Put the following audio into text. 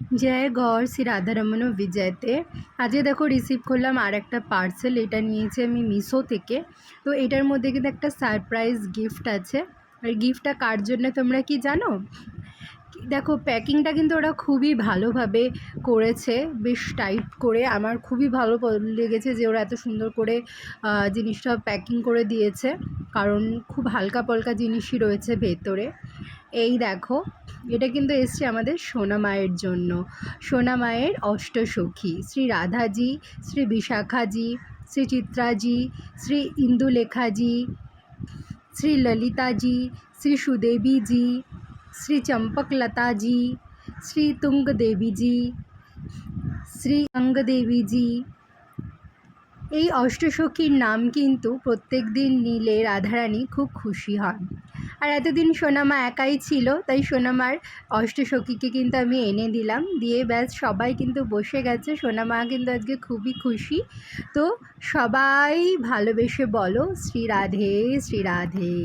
जय गौर श्री রাধারমণ বিজয়তে। আজকে দেখো রিসিভ করলাম আর একটা পার্সেল। এটা নিয়েছি আমি মিশো থেকে। তো এটার মধ্যে কিন্তু একটা সারপ্রাইজ গিফট আছে। আর গিফটটা কার জন্য তোমরা কি জানো? দেখো প্যাকিংটা কিন্তু ওরা খুবই ভালোভাবে করেছে, বেশ টাইট করে। আমার খুবই ভালো লেগেছে যে ওরা এত সুন্দর করে জিনিসটা প্যাকিং করে দিয়েছে, কারণ খুব হালকা পালকা জিনিসই রয়েছে ভেতরে। এই দেখো, এটা কিন্তু এসছে আমাদের সোনা মায়ের জন্য। সোনা মায়ের অষ্টসখী শ্রী রাধাজি, শ্রী বিশাখাজি, শ্রী চিত্রাজি, শ্রী ইন্দুলেখাজি, श्री ललिता जी, श्री सुदेवी जी, श्री चंपकलता जी, श्री तुंग देवी जी, श्री अंग देवी जी। এই অষ্টসখীর নাম কিন্তু প্রত্যেক দিন নিলে রাধারানী খুব খুশি হন। আর এতদিন সোনামা একাই ছিল, তাই সোনামার অষ্টসখীকে কিন্তু আমি এনে দিলাম, দিয়ে ব্যাস সবাই কিন্তু বসে গেছে। সোনামা কিন্তু আজকে খুবই খুশি। তো সবাই ভালোবেসে বলো শ্রী রাধে শ্রী রাধে।